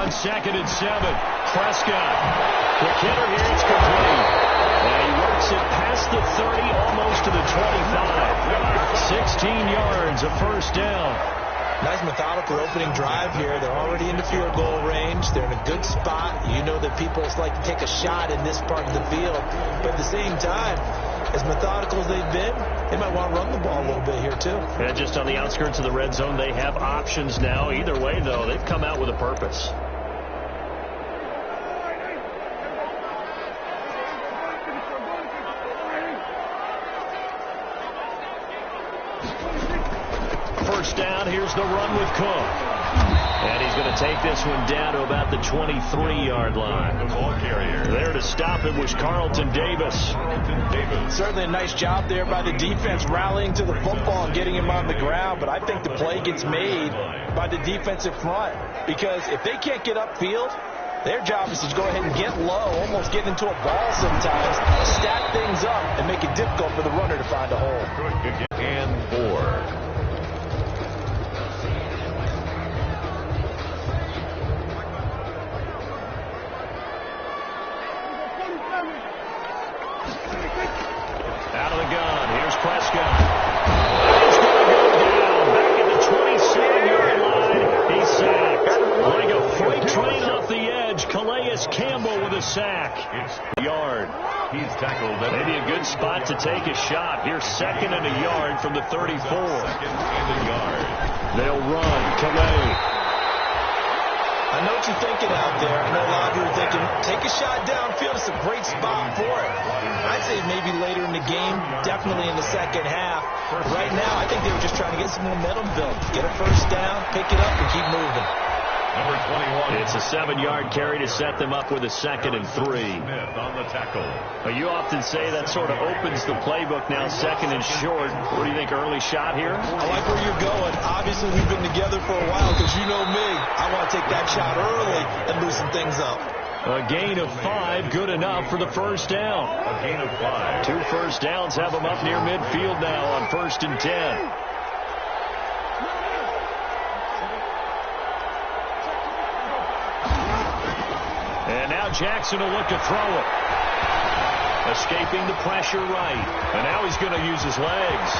on 2nd and 7. Prescott. The hitter here, it's complete. And he works it past the 30, almost to the 25. 16 yards, a first down. Nice methodical opening drive here. They're already into field goal range. They're in a good spot. You know that people like to take a shot in this part of the field. But at the same time, as methodical as they've been, they might want to run the ball a little bit here too. Yeah, just on the outskirts of the red zone, they have options now. Either way, though, they've come out with a purpose. First down, here's the run with Cook. And he's going to take this one down to about the 23-yard line. The ball carrier. There to stop it was Carlton Davis. Certainly a nice job there by the defense rallying to the football and getting him on the ground. But I think the play gets made by the defensive front. Because if they can't get upfield, their job is to go ahead and get low, almost get into a ball sometimes, stack things up, and make it difficult for the runner to find a hole. And 4. Out of the gun, here's Prescott. He's going to go down, back at the 27-yard line. He's sacked. Like a freight train off the edge, Calais Campbell with a sack. Yard. He's tackled. Maybe a good spot to take a shot. Here's 2nd and a yard from the 34. 2nd and a yard. They'll run. Calais. I know what you're thinking out there. I know a lot of you are thinking, take a shot downfield. It's a great spot for it. I'd say maybe later in the game, definitely in the second half. Right now, I think they were just trying to get some momentum built. Get a first down, pick it up, and keep moving. Number 21. It's a 7-yard carry to set them up with a 2nd and 3. Smith on the tackle. You often say that sort of opens the playbook now, 2nd and short. What do you think, early shot here? I like where you're going. Obviously, we've been together for a while because you know me. I want to take that shot early and loosen things up. A gain of 5, good enough for the first down. A gain of 5. 2 first downs have them up near midfield now on 1st and 10. And now Jackson will look to throw it. Escaping the pressure right. And now he's going to use his legs.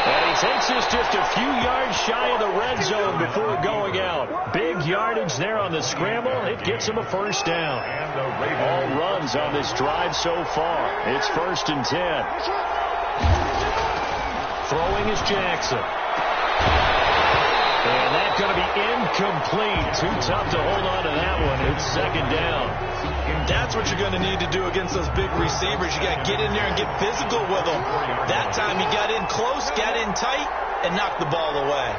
And he takes this just a few yards shy of the red zone before going out. Big yardage there on the scramble. It gets him a first down. All runs on this drive so far. It's 1st and 10. Throwing is Jackson. And that's going to be incomplete. Too tough to hold on to that one. It's 2nd down. That's what you're going to need to do against those big receivers. You got to get in there and get physical with them. That time he got in close, got in tight, and knocked the ball away.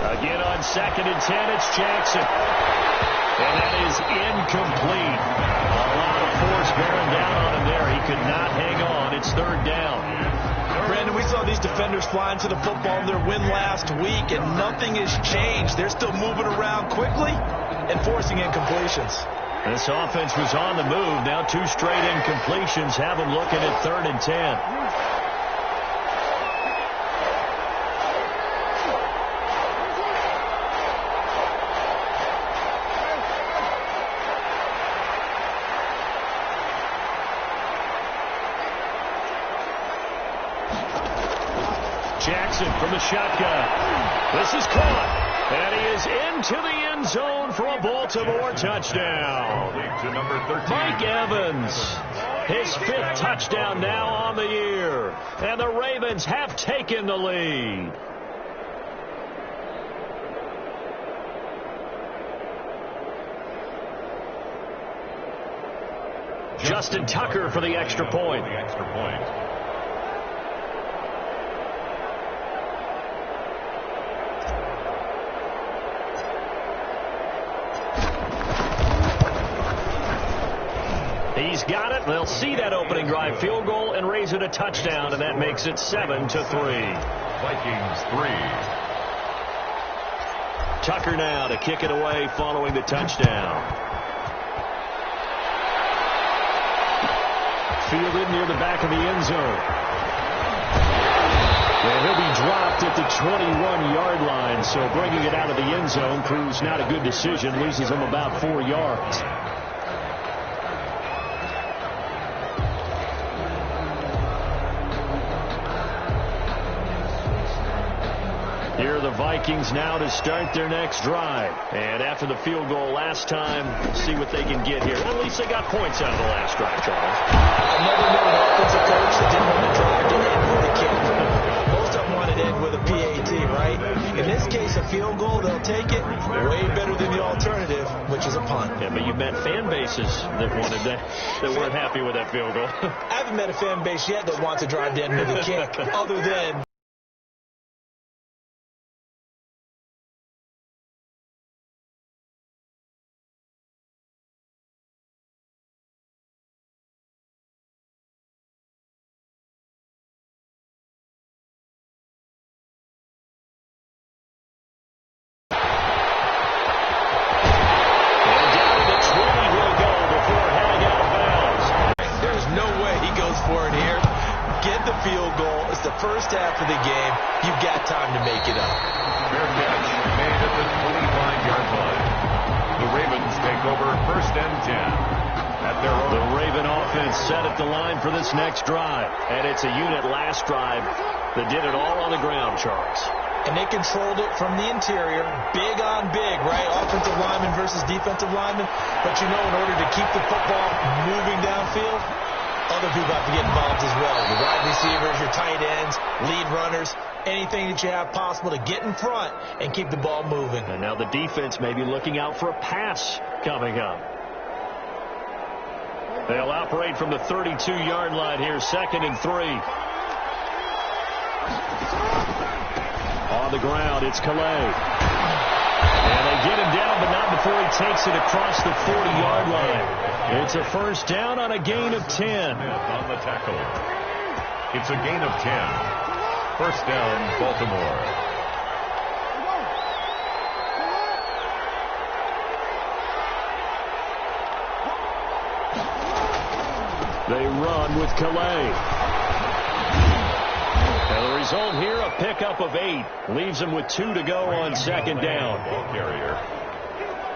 Again on 2nd and 10, it's Jackson. And that is incomplete. A lot of force bearing down on him there. He could not hang on. It's 3rd down. Brandon, we saw these defenders flying to the football in their win last week, and nothing has changed. They're still moving around quickly and forcing incompletions. This offense was on the move. Now 2 straight incompletions have them looking at 3rd and 10. Jackson from the shotgun. This is caught. And he is into the end zone for a Baltimore touchdown. To number 13. Mike Evans. His 5th touchdown now on the year. And the Ravens have taken the lead. Justin Tucker for the extra point. He's got it. They'll see that opening drive field goal and raise it a touchdown, and that makes it 7-3. Vikings 3. Tucker now to kick it away following the touchdown. Fielded near the back of the end zone. And he'll be dropped at the 21-yard line, so bringing it out of the end zone proves not a good decision, loses him about 4 yards. Here are the Vikings now to start their next drive. And after the field goal last time, see what they can get here. At least they got points out of the last drive, Charles. I've never known an offensive coach that didn't want to drive to end with a kick. Most of them want to end with a PAT, right? In this case, a field goal, they'll take it. Way better than the alternative, which is a punt. Yeah, but you've met fan bases that wanted that weren't happy with that field goal. I haven't met a fan base yet that wants to drive to end with a kick, other than... field goal. It's the first half of the game. You've got time to make it up. Fair catch made at the 25-yard line. The Ravens take over 1st and 10 at their own. The Raven offense set at the line for this next drive. And it's a unit last drive that did it all on the ground, Charles. And they controlled it from the interior. Big on big, right? Offensive lineman versus defensive lineman. But you know, in order to keep the football moving downfield, other people have to get involved as well. Your wide receivers, your tight ends, lead runners, anything that you have possible to get in front and keep the ball moving. And now the defense may be looking out for a pass coming up. They'll operate from the 32-yard line here, 2nd and 3. On the ground, it's Calais. And they get him down, but not before he takes it across the 40-yard line. It's a first down on a gain of 10. On the tackle. It's a gain of 10. First down, Baltimore. They run with Calais. And the result here, a pickup of 8. Leaves them with 2 to go on 2nd down. Ball carrier.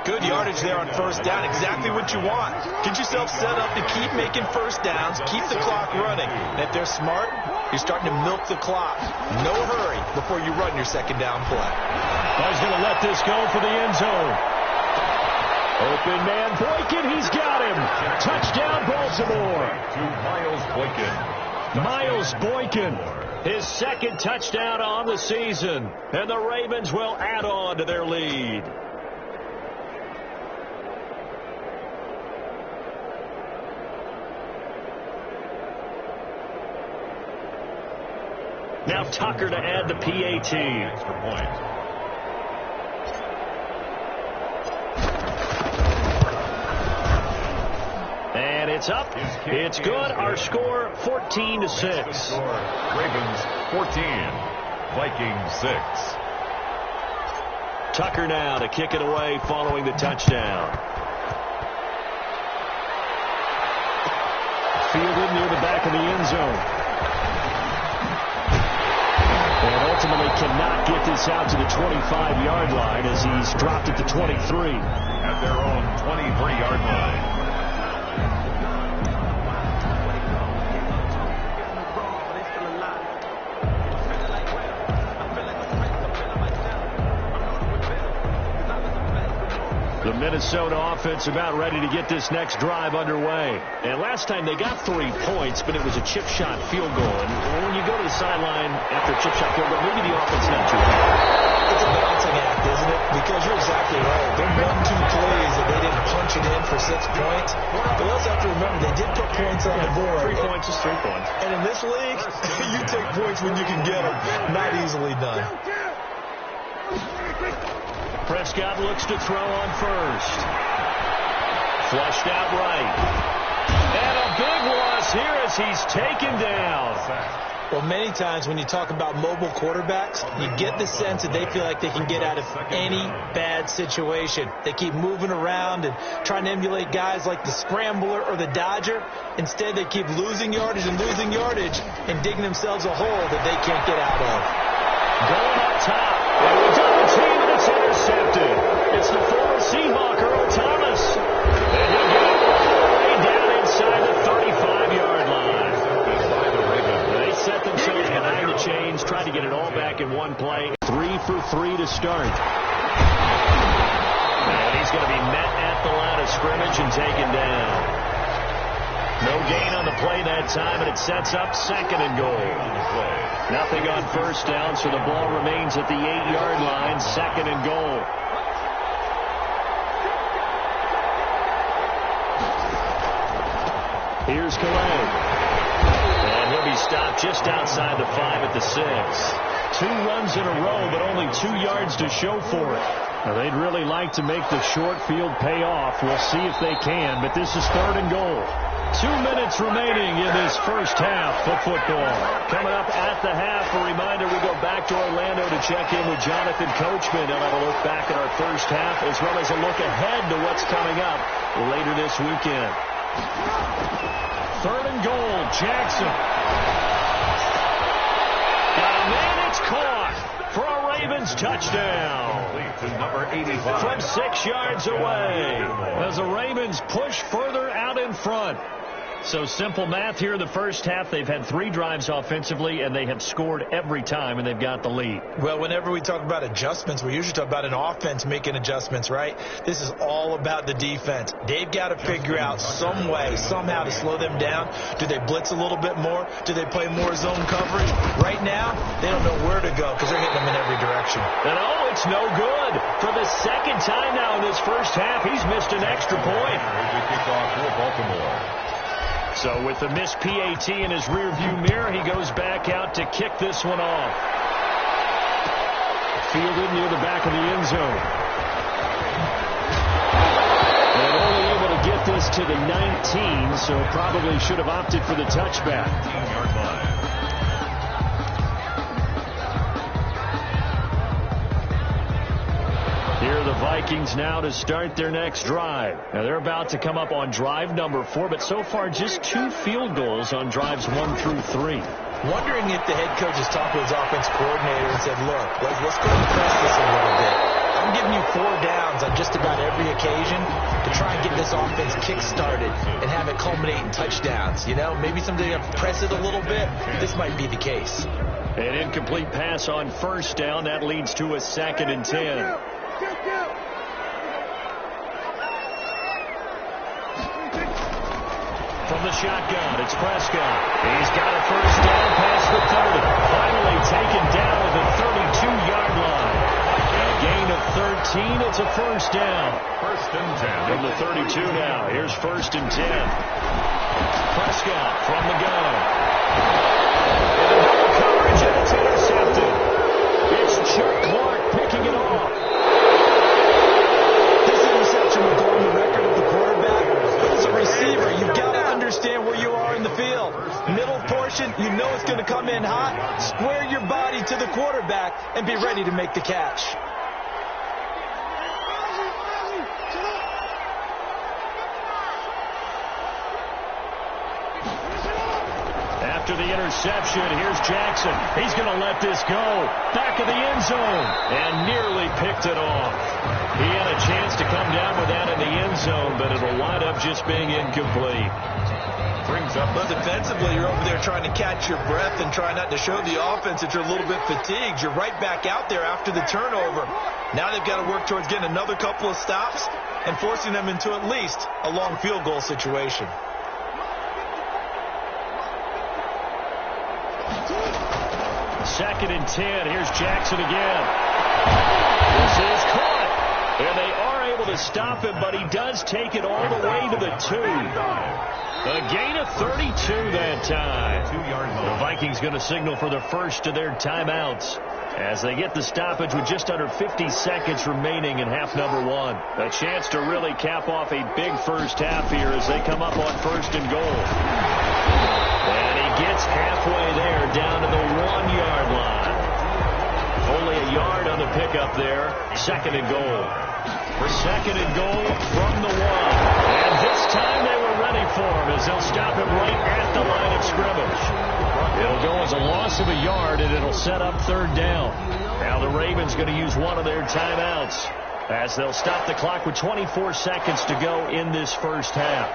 Good yardage there on first down. Exactly what you want. Get yourself set up to keep making first downs. Keep the clock running. And if they're smart, you're starting to milk the clock. No hurry before you run your 2nd down play. He's going to let this go for the end zone. Open man, Boykin, he's got him. Touchdown, Baltimore. To Miles Boykin. Miles Boykin, his 2nd touchdown on the season. And the Ravens will add on to their lead. Now Tucker to add the PAT. Extra point. And it's up. It's good. Our score 14-6. Ravens 14. Vikings 6. Tucker now to kick it away following the touchdown. Fielded near the back of the end zone. And ultimately cannot get this out to the 25-yard line as he's dropped at the 23. At their own 23-yard line. The Minnesota offense about ready to get this next drive underway. And last time they got 3 points, but it was a chip shot field goal. And when you go to the sideline after a chip shot field goal, maybe the offense not too bad. It's a balancing act, isn't it? Because you're exactly right. They're 1-2 plays that they didn't punch it in for 6 points. But you also have to remember, they did put points on the board. 3 points is 3 points. And in this league, you take points when you can get them. Not easily done. Prescott looks to throw on first. Flushed out right. And a big loss here as he's taken down. Well, many times when you talk about mobile quarterbacks, you get the sense that they feel like they can get out of any bad situation. They keep moving around and trying to emulate guys like the Scrambler or the Dodger. Instead, they keep losing yardage and digging themselves a hole that they can't get out of. Going up top, and we double team, and it's intercepted. It's the former Seahawk, Earl Thomas. And he'll get it all the way down inside the 35-yard line. They set themselves behind the chains, tried to get it all back in one play. 3 for 3 to start. And he's going to be met at the line of scrimmage and taken down. No gain on the play that time, and it sets up 2nd and goal. Nothing on first down, so the ball remains at the 8-yard line, 2nd and goal. Here's Calais. And he'll be stopped just outside the 5 at the 6. 2 runs in a row, but only 2 yards to show for it. Now, they'd really like to make the short field pay off. We'll see if they can, but this is 3rd and goal. 2 minutes remaining in this first half of football. Coming up at the half, a reminder, we go back to Orlando to check in with Jonathan Coachman. He'll have a look back at our first half, as well as a look ahead to what's coming up later this weekend. 3rd and goal, Jackson. And then it's caught for a Ravens touchdown. Number 85. From 6 yards away, as the Ravens push further out in front. So simple math here in the first half. They've had 3 drives offensively, and they have scored every time, and they've got the lead. Well, whenever we talk about adjustments, we usually talk about an offense making adjustments, right? This is all about the defense. They've got to figure out some way, somehow to slow them down. Do they blitz a little bit more? Do they play more zone coverage? Right now, they don't know where to go because they're hitting them in every direction. And oh, it's no good. For the 2nd time now in this first half, he's missed an extra point. Kickoff for Baltimore. So with the missed PAT in his rearview mirror, he goes back out to kick this one off. Fielded near the back of the end zone. And only able to get this to the 19, so probably should have opted for the touchback. 15-yard line. Here are the Vikings now to start their next drive. Now they're about to come up on drive number 4, but so far just 2 field goals on drives 1 through 3. Wondering if the head coach has talked to his offense coordinator and said, look, let's go and press this a little bit. I'm giving you 4 downs on just about every occasion to try and get this offense kick-started and have it culminate in touchdowns. You know, maybe someday you have to press it a little bit. This might be the case. An incomplete pass on first down. That leads to a 2nd and 10. From the shotgun, it's Prescott. He's got a first down past the 30. Finally taken down at the 32-yard line. And a gain of 13. It's a first down. 1st and 10. From the 32 now. Here's 1st and 10. Prescott from the gun. And coverage, and it's intercepted. It's Chuck Clark picking it off. This interception will go on the record of the quarterback. As a receiver, you've got to understand where you are in the field. Middle portion, you know it's going to come in hot. Square your body to the quarterback and be ready to make the catch. After the interception, here's Jackson. He's going to let this go. Back of the end zone. And nearly picked it off. He had a chance to come down with that in the end zone, but it'll wind up just being incomplete. Brings up. But defensively, you're over there trying to catch your breath and try not to show the offense that you're a little bit fatigued. You're right back out there after the turnover. Now they've got to work towards getting another couple of stops and forcing them into at least a long field goal situation. Second and 10. Here's Jackson again. This is caught. And they are able to stop him, but he does take it all the way to the 2. A gain of 32 that time. 2-yard line. The Vikings going to signal for the first of their timeouts as they get the stoppage with just under 50 seconds remaining in half number 1. A chance to really cap off a big first half here as they come up on 1st and goal. And he gets halfway there, down to the 1-yard line. Only a yard on the pickup there. 2nd and goal. For 2nd and goal from the 1. And this time they were ready for him as they'll stop him right at the line of scrimmage. It'll go as a loss of a yard, and it'll set up 3rd down. Now the Ravens going to use one of their timeouts as they'll stop the clock with 24 seconds to go in this first half.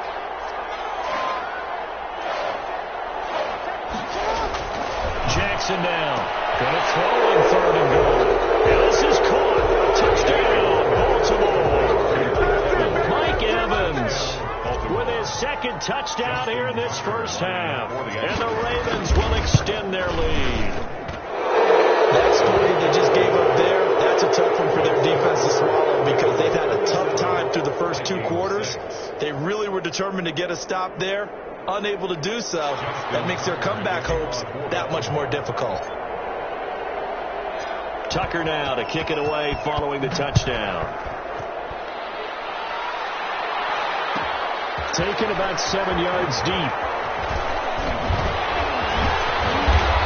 Jackson now. Going to throw in 3rd and goal. And this is caught. Touchdown, Baltimore. Mike Evans with his 2nd touchdown here in this first half. And the Ravens will extend their lead. That story they just gave up there, that's a tough one for their defense to swallow because they've had a tough time through the first 2 quarters. They really were determined to get a stop there. Unable to do so, that makes their comeback hopes that much more difficult. Tucker now to kick it away following the touchdown. Taken about 7 yards deep.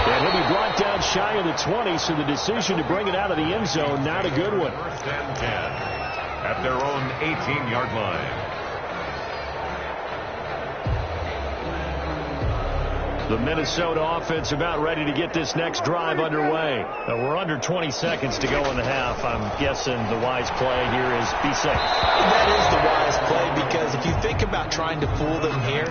And he'll be brought down shy of the 20, so the decision to bring it out of the end zone, not a good one. 1st and 10 at their own 18-yard line. The Minnesota offense about ready to get this next drive underway. We're under 20 seconds to go in the half. I'm guessing the wise play here is be safe. That is the wise play because if you think about trying to fool them here,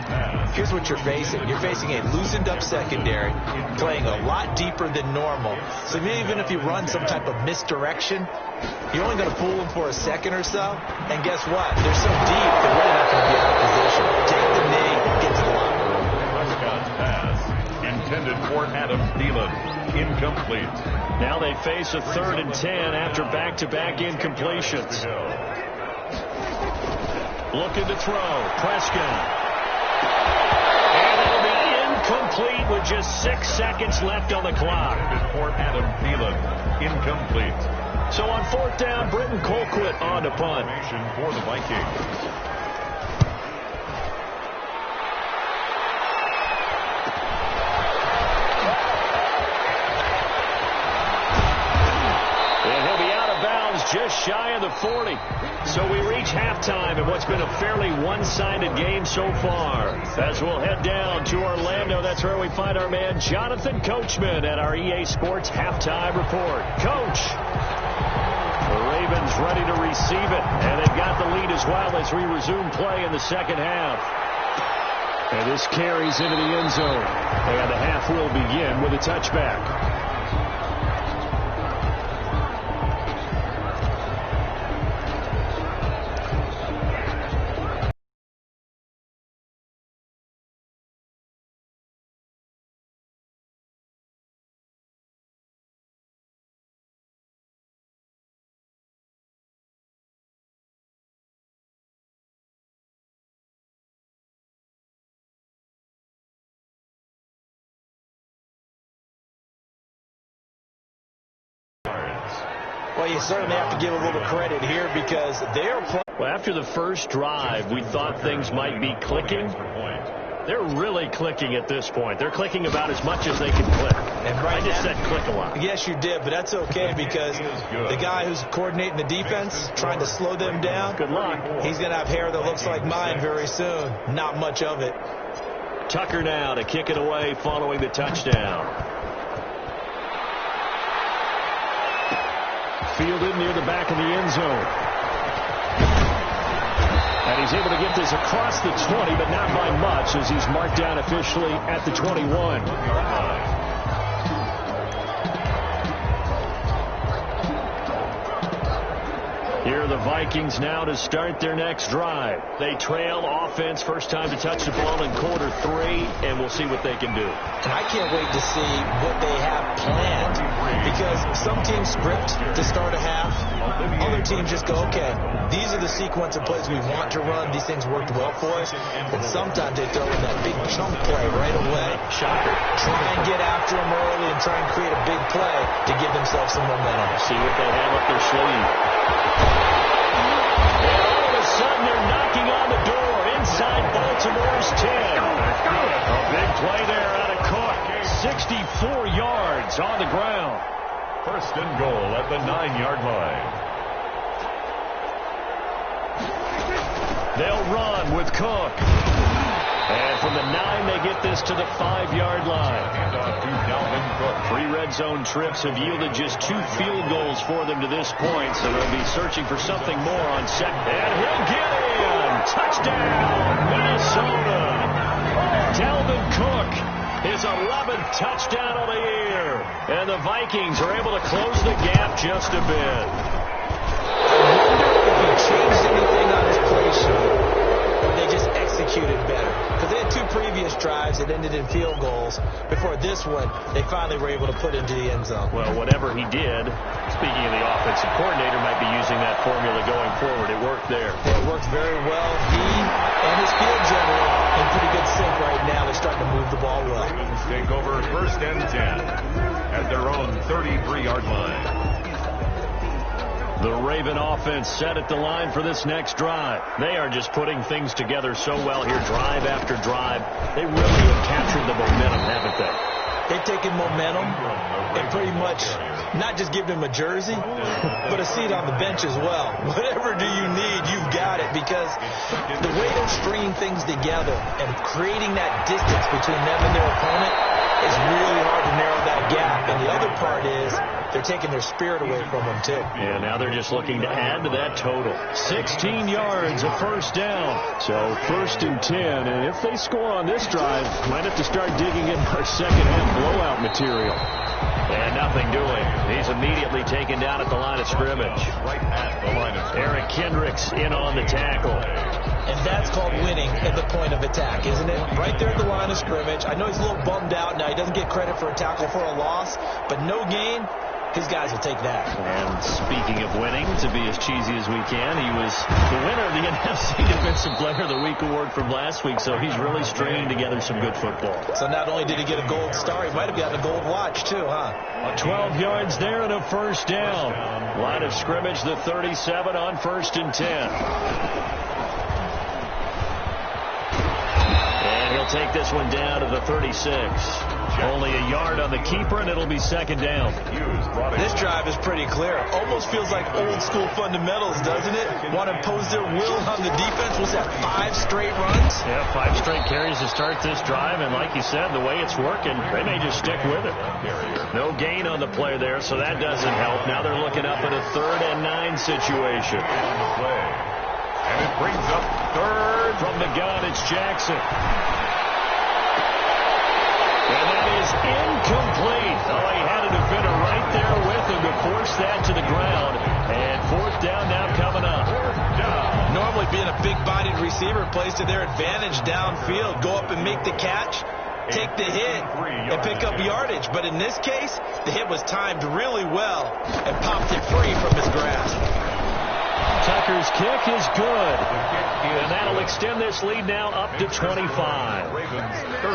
here's what you're facing. You're facing a loosened up secondary, playing a lot deeper than normal. So even if you run some type of misdirection, you're only going to fool them for a second or so. And guess what? They're so deep, they're really not going to be out of position. Take the knee, get to the locker room. Pass intended for Adam Thielen. Incomplete. Now they face a 3rd and 10 after back-to-back incompletions. Looking to throw. Prescott. And it'll be incomplete with just 6 seconds left on the clock. Intended for Adam Thielen. Incomplete. So on 4th down, Britton Colquitt on to punt. For the Vikings. Just shy of the 40. So we reach halftime in what's been a fairly one-sided game so far. As we'll head down to Orlando, that's where we find our man Jonathan Coachman at our EA Sports Halftime Report. Coach, the Ravens ready to receive it, and they've got the lead as well as we resume play in the second half. And this carries into the end zone. And the half will begin with a touchback. Well, you certainly have to give a little credit here because they're playing. Well, after the first drive, we thought things might be clicking. They're really clicking at this point. They're clicking about as much as they can click. And right I just said click a lot. Yes, you did, but that's okay because the guy who's coordinating the defense, trying to slow them down, good luck. He's going to have hair that looks like mine very soon. Not much of it. Tucker now to kick it away following the touchdown. Fielded near the back of the end zone. And he's able to get this across the 20, but not by much as he's marked down officially at the 21. Here are the Vikings now to start their next drive. They trail offense, first time to touch the ball in quarter 3, and we'll see what they can do. And I can't wait to see what they have planned because some teams script to start a half. Other teams just go, okay, these are the sequence of plays we want to run. These things worked well for us. But sometimes they throw in that big chunk play right away. Shocker. Try and get after them early and try and create a big play to give themselves some momentum. See what they have up their sleeve. And all of a sudden, they're knocking on the door inside Baltimore's 10. A big play there out of Cole. 64 yards on the ground. First and goal at the 9-yard line. They'll run with Cook. And from the 9, they get this to the 5-yard line. And off to Dalvin Cook. 3 red zone trips have yielded just 2 field goals for them to this point, so they'll be searching for something more on second. And he'll get in! Touchdown, Minnesota! Dalvin Cook, his 11th touchdown of the year. And the Vikings are able to close the gap just a bit. I wonder if he changed anything on his play sheet, or they just executed better. Because they had 2 previous drives that ended in field goals. Before this one, they finally were able to put into the end zone. Well, whatever he did, speaking of the offensive coordinator, might be using that formula going forward. It worked there. It works very well. He and his field general in pretty good sync right now. They're starting to move the ball well. Ravens take over first and 10 at their own 33-yard line. The Raven offense set at the line for this next drive. They are just putting things together so well here, drive after drive. They really have captured the momentum, haven't they? They've taken momentum and pretty much not just given him a jersey, but a seat on the bench as well. Whatever do you need, you've got it, because the way they're stringing things together and creating that distance between them and their opponent is really hard to narrow that gap. And the other part is they're taking their spirit away from them, too. Yeah, now they're just looking to add to that total. 16 yards, a first down. So first and 10. And if they score on this drive, might have to start digging in our second-half blowout material. And nothing doing. He's immediately taken down at the line of scrimmage. Right at the line of scrimmage. Eric Kendricks in on the tackle. And that's called winning at the point of attack, isn't it? Right there at the line of scrimmage. I know he's a little bummed out now. He doesn't get credit for a tackle for a loss, but no gain. His guys will take that. And speaking of winning, to be as cheesy as we can, he was the winner of the NFC Defensive Player of the Week award from last week, so he's really stringing together some good football. So not only did he get a gold star, he might have gotten a gold watch too, huh? 12 yards there and a first down. Line of scrimmage, the 37 on first and 10. And he'll take this one down to the 36. Only a yard on the keeper, and it'll be second down. This drive is pretty clear. Almost feels like old school fundamentals, doesn't it? Want to impose their will on the defense. Was that 5 straight runs? Yeah, 5 straight carries to start this drive, and like you said, the way it's working, they may just stick with it. No gain on the play there, so that doesn't help. Now they're looking up at a 3rd and 9 situation. And it brings up third. From the gun, it's Jackson. And that is incomplete. Oh, he had a defender right there with him to force that to the ground. And 4th down now coming up. Normally being a big-bodied receiver plays to their advantage downfield. Go up and make the catch, take the hit, and pick up yardage. But in this case, the hit was timed really well and popped it free from his grasp. Tucker's kick is good. And that'll extend this lead now up to 25.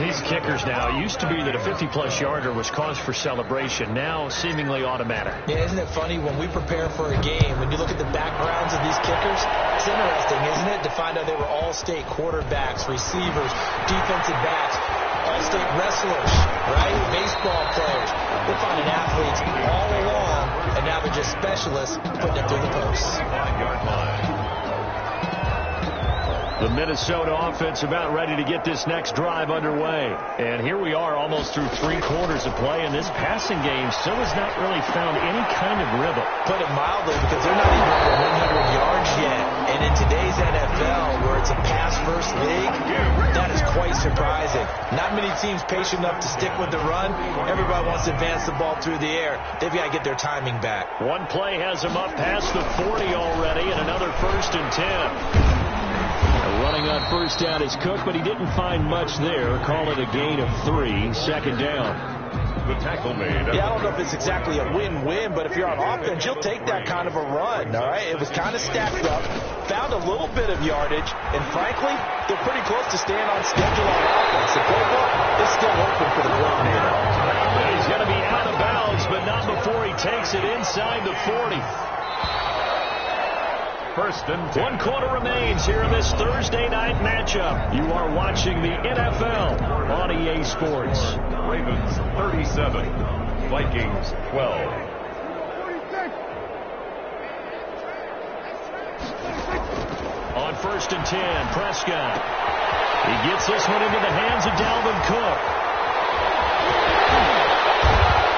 These kickers now, it used to be that a 50-plus yarder was cause for celebration. Now seemingly automatic. Yeah, isn't it funny when we prepare for a game, when you look at the backgrounds of these kickers, it's interesting, isn't it, to find out they were all-state quarterbacks, receivers, defensive backs, all-state wrestlers, right? Baseball players. We're finding athletes all along, and now they're just specialists putting it through the posts. The Minnesota offense about ready to get this next drive underway. And here we are almost through 3 quarters of play, and this passing game still has not really found any kind of rhythm. Put it mildly, because they're not even over 100 yards yet. And in today's NFL, where it's a pass-first league, that is quite surprising. Not many teams patient enough to stick with the run. Everybody wants to advance the ball through the air. They've got to get their timing back. One play has them up past the 40 already, and another 1st and 10. Running on first down is Cook, but he didn't find much there. Call it a gain of 3, second down. The tackle made. Yeah, I don't know if it's exactly a win-win, but if you're on offense, you'll take that kind of a run, all right? It was kind of stacked up, found a little bit of yardage, and frankly, they're pretty close to staying on schedule on offense. The playbook is still open for the coordinator. He's going to be out of bounds, but not before he takes it inside the 40. First and 10. 1 quarter remains here in this Thursday night matchup. You are watching the NFL on EA Sports. Ravens 37, Vikings 12. On 1st and 10, Prescott. He gets this one into the hands of Dalvin Cook.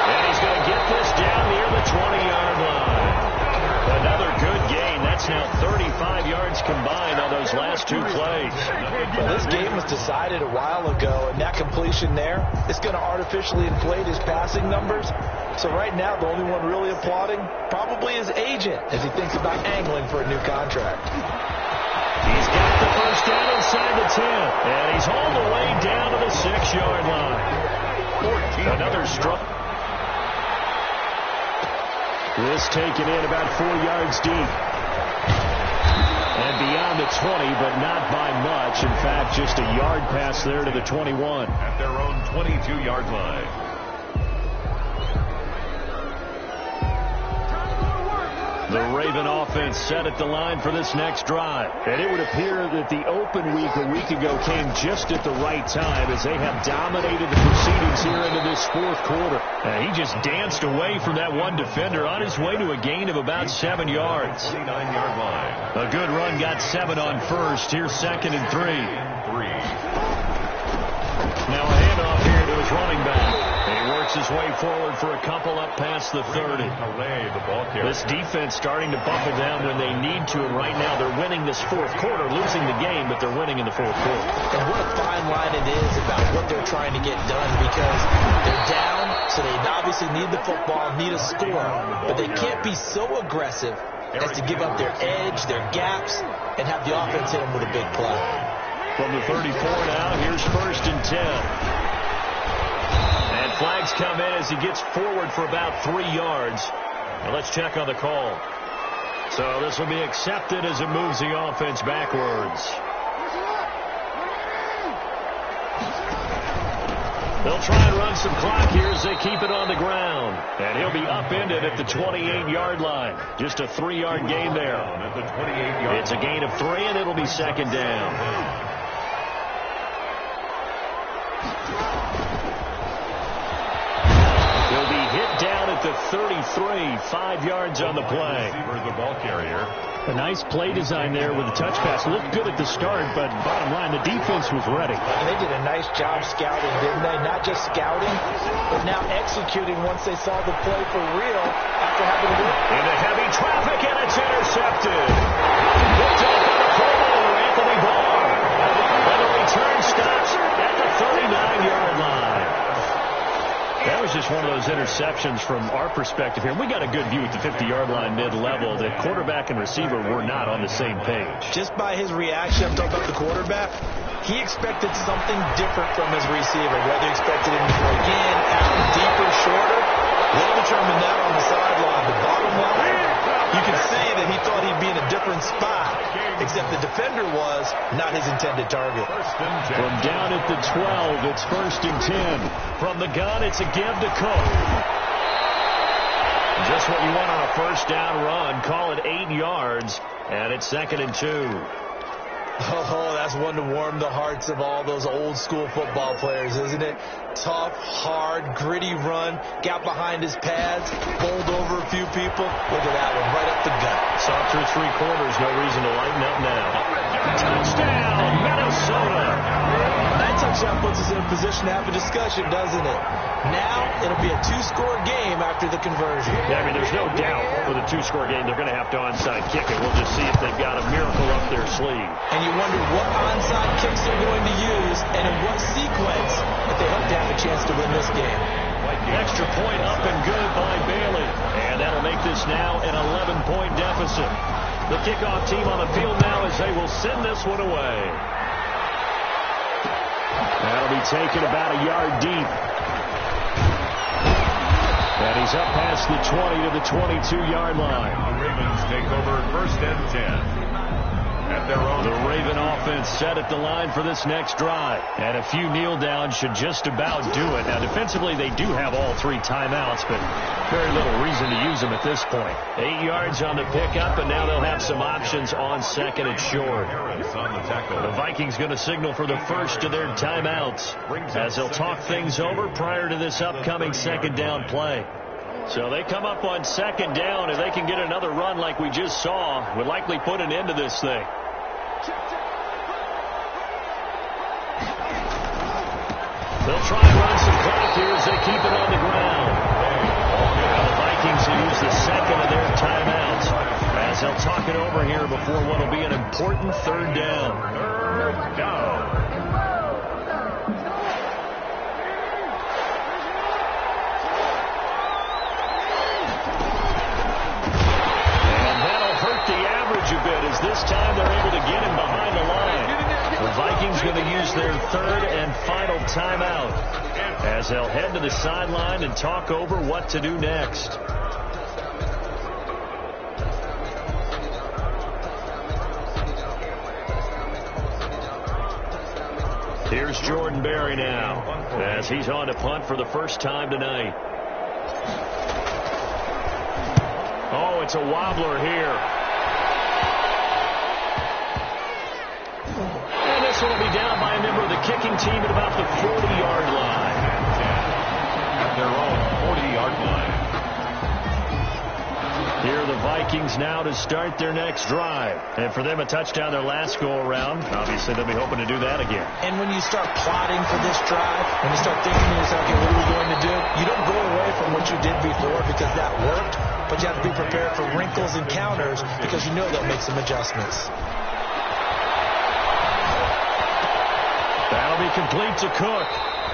And he's going to get this down near the 20-yard line. Another good gain. That's now 35 yards combined on those last 2 plays. Well, this game was decided a while ago, and that completion there is going to artificially inflate his passing numbers. So right now, the only one really applauding probably his agent as he thinks about angling for a new contract. He's got the first down inside the 10, and he's all the way down to the 6-yard line. 14. Another strong. This taken in about 4 yards deep. And beyond the 20, but not by much. In fact, just a yard pass there to the 21. At their own 22-yard line. The Raven offense set at the line for this next drive. And it would appear that the open week a week ago came just at the right time as they have dominated the proceedings here into this 4th quarter. He just danced away from that one defender on his way to a gain of about 7 yards. 29-yard line. A good run got 7 on first. Here's 2nd and 3. Now a handoff here to his running back. And he works his way forward for a couple up past the 30. This defense starting to buckle down when they need to, and right now they're winning this 4th quarter, losing the game, but they're winning in the 4th quarter. And what a fine line it is about what they're trying to get done, because they're down, so they obviously need the football, need a score, but they can't be so aggressive as to give up their edge, their gaps, and have the offense hit them with a big play. From the 34 now, here's 1st and 10. And flags come in as he gets forward for about 3 yards. Now let's check on the call. So this will be accepted as it moves the offense backwards. They'll try and run some clock here as they keep it on the ground. And he'll be upended at the 28-yard line. Just a 3-yard gain there. At the 28-yard. It's a gain of 3, and it'll be 2nd down. He'll be hit down at the 33, 5 yards on the play. The ball carrier. A nice play design there with a touch pass. Looked good at the start, but bottom line, the defense was ready. And they did a nice job scouting, didn't they? Not just scouting, but now executing once they saw the play for real after having worked. Into heavy traffic, and it's intercepted. Picked up on the corner, Anthony Barr. And the return stops at the 39-yard line. That was just one of those interceptions from our perspective here. We got a good view at the 50-yard line mid-level. The quarterback and receiver were not on the same page. Just by his reaction, I'm talking about the quarterback, he expected something different from his receiver. Whether he expected him to go in, out, deeper, shorter, we'll determine that on the sideline. The bottom line, you can see that he thought he'd be in a different spot, except the defender was not his intended target. From down at the 12, it's 1st and 10. From the gun, it's a give to Cook. Just what you want on a 1st down run. Call it 8 yards, and it's 2nd and 2. Oh, that's one to warm the hearts of all those old school football players, isn't it? Tough, hard, gritty run, got behind his pads, bowled over a few people. Look at that one, right up the gut. Soft through 3 quarters, no reason to lighten up now. Touchdown, Minnesota. That touchdown puts us in a position to have a discussion, doesn't it? Now it'll be a 2-score game after the conversion. Yeah, I mean, there's no doubt with a 2-score game they're going to have to onside kick it. We'll just see if they've got a miracle up their sleeve. And you wonder what onside kicks they're going to use and in what sequence if they hope to have a chance to win this game. Extra point up and good by Bailey. And that'll make this now an 11-point deficit. The kickoff team on the field now as they will send this one away. That'll be taken about a yard deep. And he's up past the 20 to the 22-yard line. The Ravens take over 1st and 10. at their own. The Raven offense set at the line for this next drive. And a few kneel downs should just about do it. Now, defensively, they do have all 3 timeouts, but very little reason to use them at this point. 8 yards on the pickup, and now they'll have some options on second and short. The Vikings going to signal for the first of their timeouts as they'll talk things over prior to this upcoming second down play. So they come up on second down. If they can get another run like we just saw, would likely put an end to this thing. They'll try and run some clock here as they keep it on the ground. Now the Vikings use the second of their timeouts as they'll talk it over here before what will be an important third down. Third down. A bit as this time they're able to get him behind the line. The Vikings going to use their third and final timeout as they'll head to the sideline and talk over what to do next. Here's Jordan Berry now as he's on to punt for the first time tonight. Oh, it's a wobbler here. This one will be down by a member of the kicking team at about the 40-yard line. At their own 40-yard line. Here are the Vikings now to start their next drive. And for them, a touchdown their last go-around. Obviously, they'll be hoping to do that again. And when you start plotting for this drive, when you start thinking to yourself, okay, what are we going to do? You don't go away from what you did before because that worked, but you have to be prepared for wrinkles and counters because you know they'll make some adjustments. That'll be complete to Cook.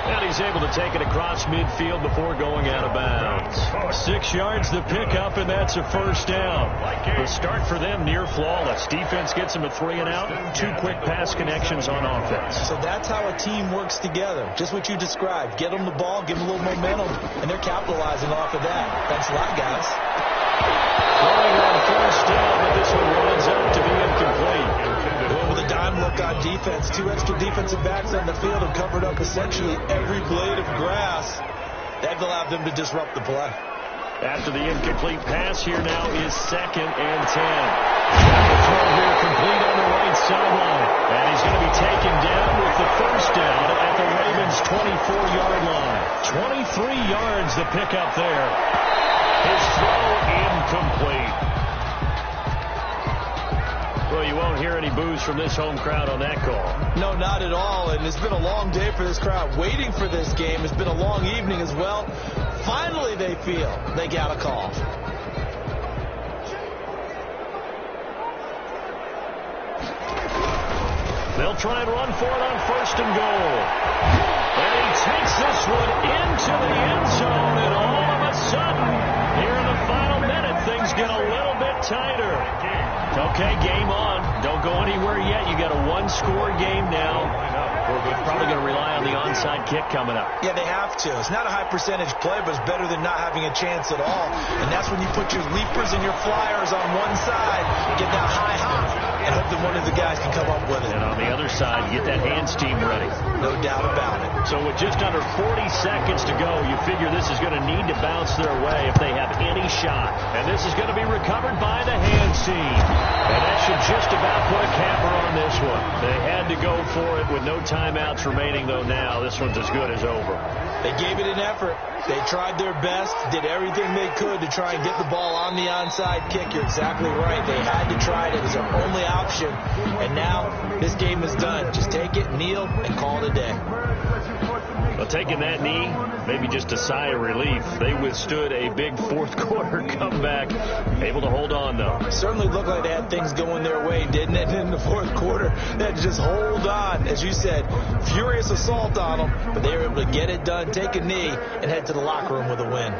And he's able to take it across midfield before going out of bounds. 6 yards the pickup, and that's a first down. The start for them near flawless. Defense gets them a 3 and out. 2 quick pass connections on offense. So that's how a team works together. Just what you described. Get them the ball, give them a little momentum, and they're capitalizing off of that. Thanks a lot, guys. Throwing on first down, but this one winds up to be incomplete. With a dime look on defense, 2 extra defensive backs on the field and covered up essentially every blade of grass. That allowed them to disrupt the play. After the incomplete pass, here now is second and 10. The throw here complete on the right sideline. And he's going to be taken down with the first down at the Ravens' 24-yard line. 23 yards the pickup there. His throw incomplete. Well, you won't hear any boos from this home crowd on that call. No, not at all. And it's been a long day for this crowd. Waiting for this game. It's been a long evening as well. Finally, they feel they got a call. They'll try and run for it on first and goal. And he takes this one into the end zone. And all of a sudden, here in the final minute, things get a little bit tighter. Okay, game on. Don't go anywhere yet. You got a 1-score game now. We're probably going to rely on the onside kick coming up. Yeah, they have to. It's not a high percentage play, but it's better than not having a chance at all. And that's when you put your leapers and your flyers on one side, get that high hop, and hope that one of the guys can come up with it. And on the other side, get that hands team ready. No doubt about it. So with just under 40 seconds to go, you figure this is going to need to bounce their way if they have any shot. And this is going to be recovered by the hands team. And that should just about put a capper on this one. They had to go for it with no timeouts remaining, though now this one's as good as over. They gave it an effort. They tried their best, did everything they could to try and get the ball on the onside kick. You're exactly right. They had to try it. It was their only option. And now this game is done. Just take it, kneel, and call it a day. Well, taking that knee, maybe just a sigh of relief. They withstood a big fourth-quarter comeback. Able to hold on, though. Certainly looked like they had things going their way, didn't it? In the fourth quarter, they had to just hold on. As you said, furious assault on them, but they were able to get it done, take a knee, and head to the locker room with a win.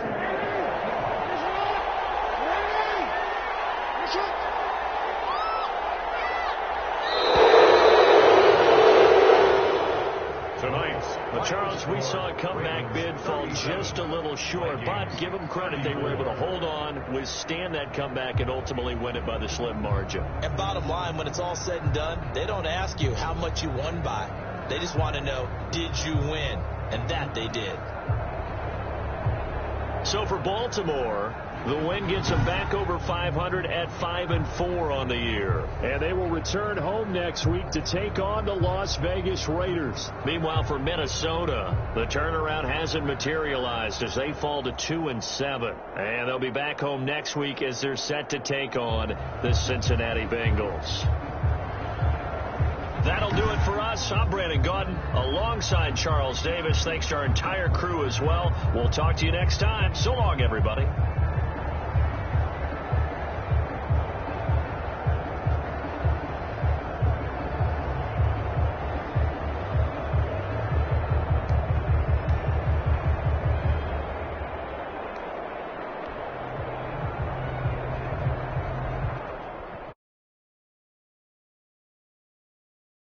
Tonight, But Charles, we saw a comeback bid fall just a little short, but give them credit. They were able to hold on, withstand that comeback, and ultimately win it by the slim margin. And bottom line, when it's all said and done, they don't ask you how much you won by. They just want to know, did you win? And that they did. So for Baltimore, the win gets them back over 500 at 5-4 on the year. And they will return home next week to take on the Las Vegas Raiders. Meanwhile, for Minnesota, the turnaround hasn't materialized as they fall to 2-7. And they'll be back home next week as they're set to take on the Cincinnati Bengals. That'll do it for us. I'm Brandon Gaudin alongside Charles Davis. Thanks to our entire crew as well. We'll talk to you next time. So long, everybody.